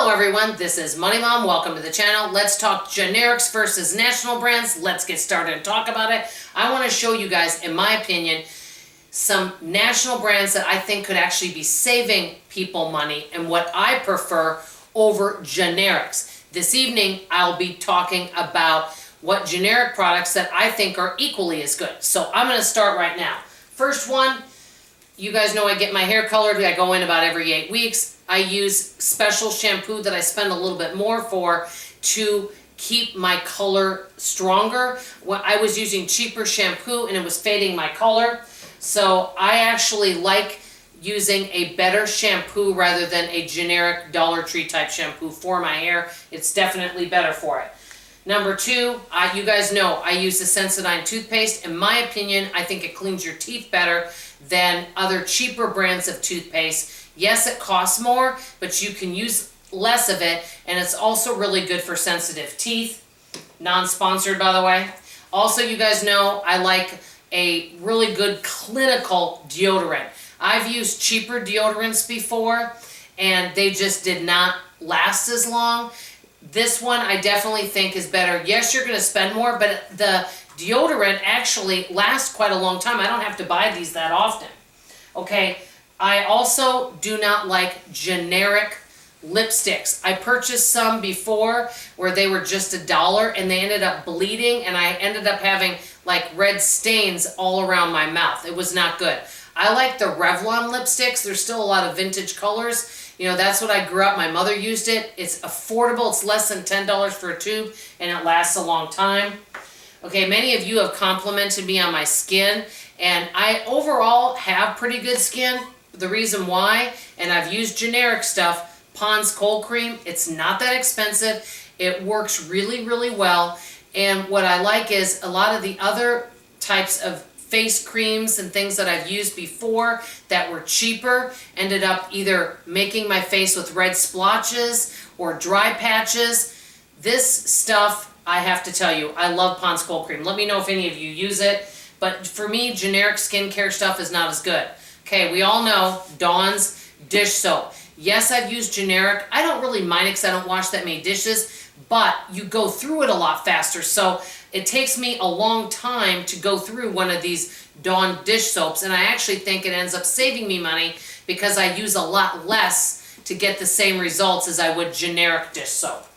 Hello everyone, this is Money Mom. Welcome to the channel. Let's talk generics versus national brands. Let's get started and talk about it. I want to show you guys, in my opinion, some national brands that I think could actually be saving people money and what I prefer over generics. This evening, I'll be talking about what generic products that I think are equally as good. So I'm going to start right now. First one, you guys know I get my hair colored. I go in about every 8 weeks. I use special shampoo that I spend a little bit more for to keep my color stronger. I was using cheaper shampoo and it was fading my color. So I actually like using a better shampoo rather than a generic Dollar Tree type shampoo for my hair. It's definitely better for it. Number two, you guys know I use the Sensodyne toothpaste. In my opinion, I think it cleans your teeth better than other cheaper brands of toothpaste. Yes, it costs more, but you can use less of it, and it's also really good for sensitive teeth. Non-sponsored, by the way. Also, you guys know I like a really good clinical deodorant. I've used cheaper deodorants before, and they just did not last as long. This one I definitely think is better. Yes, you're going to spend more, but the deodorant actually lasts quite a long time. I don't have to buy these that often. Okay, I also do not like generic lipsticks. I purchased some before where they were just $1 and they ended up bleeding and I ended up having like red stains all around my mouth. It was not good. I like the Revlon lipsticks. There's still a lot of vintage colors. You know, that's what I grew up. My mother used it. It's affordable. It's less than $10 for a tube and it lasts a long time. Okay, many of you have complimented me on my skin and I overall have pretty good skin. The reason why, and I've used generic stuff, Pond's Cold Cream, it's not that expensive. It works really, really well. And what I like is a lot of the other types of face creams and things that I've used before that were cheaper ended up either making my face with red splotches or dry patches. This stuff, I have to tell you, I love Pond's Cold Cream. Let me know if any of you use it. But for me, generic skincare stuff is not as good. Okay, we all know Dawn's dish soap. Yes, I've used generic. I don't really mind it because I don't wash that many dishes, but you go through it a lot faster. So it takes me a long time to go through one of these Dawn dish soaps, and I actually think it ends up saving me money because I use a lot less to get the same results as I would generic dish soap.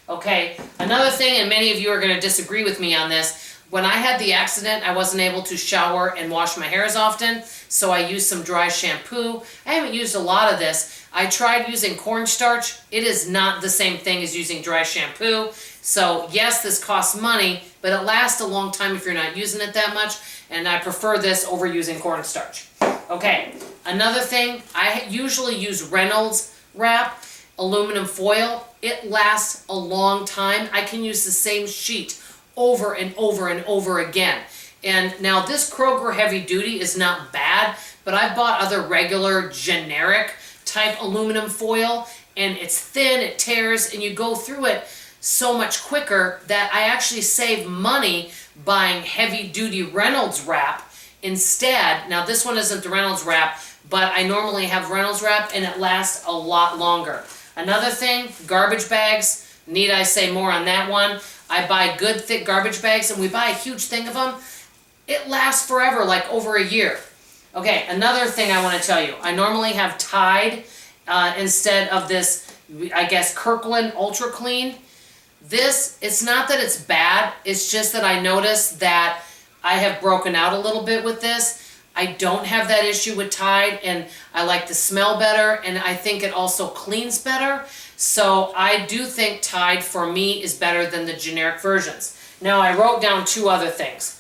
Okay, another thing, and many of you are going to disagree with me on this, when I had the accident, I wasn't able to shower and wash my hair as often, so I used some dry shampoo. I haven't used a lot of this. I tried using cornstarch. It is not the same thing as using dry shampoo. So yes, this costs money, but it lasts a long time if you're not using it that much, and I prefer this over using cornstarch. Okay, another thing, I usually use Reynolds wrap, aluminum foil. It lasts a long time. I can use the same sheet over and over and over again. And now this Kroger Heavy Duty is not bad, but I've bought other regular generic type aluminum foil and it's thin, it tears, and you go through it so much quicker that I actually save money buying heavy duty Reynolds wrap instead. Now this one isn't the Reynolds wrap, but I normally have Reynolds wrap and it lasts a lot longer. Another thing, garbage bags. Need I say more on that one? I buy good thick garbage bags and we buy a huge thing of them. It lasts forever, like over a year. Okay, another thing I want to tell you. I normally have Tide instead of this, I guess, Kirkland Ultra Clean. This, it's not that it's bad. It's just that I noticed that I have broken out a little bit with this. I don't have that issue with Tide, and I like the smell better, and I think it also cleans better. So I do think Tide for me is better than the generic versions. Now I wrote down two other things.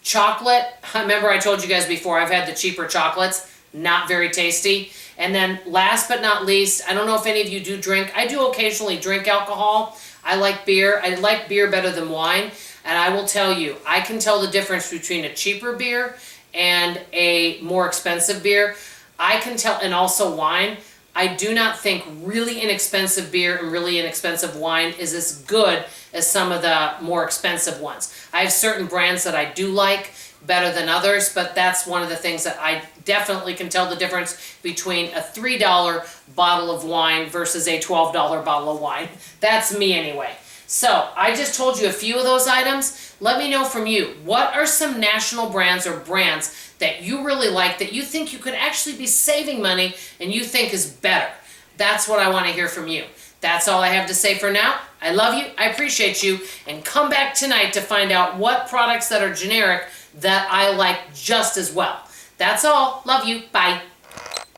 Chocolate, remember I told you guys before, I've had the cheaper chocolates, not very tasty. And then last but not least, I don't know if any of you do drink. I do occasionally drink alcohol. I like beer. I like beer better than wine. And I will tell you, I can tell the difference between a cheaper beer and a more expensive beer. I can tell, and also wine. I do not think really inexpensive beer and really inexpensive wine is as good as some of the more expensive ones. I have certain brands that I do like better than others, but that's one of the things that I definitely can tell the difference between a $3 bottle of wine versus a $12 bottle of wine. That's me anyway. So I just told you a few of those items. Let me know from you, what are some national brands or brands that you really like that you think you could actually be saving money and you think is better? That's what I want to hear from you. That's all I have to say for now. I love you, I appreciate you, and come back tonight to find out what products that are generic that I like just as well. That's all. Love you. Bye.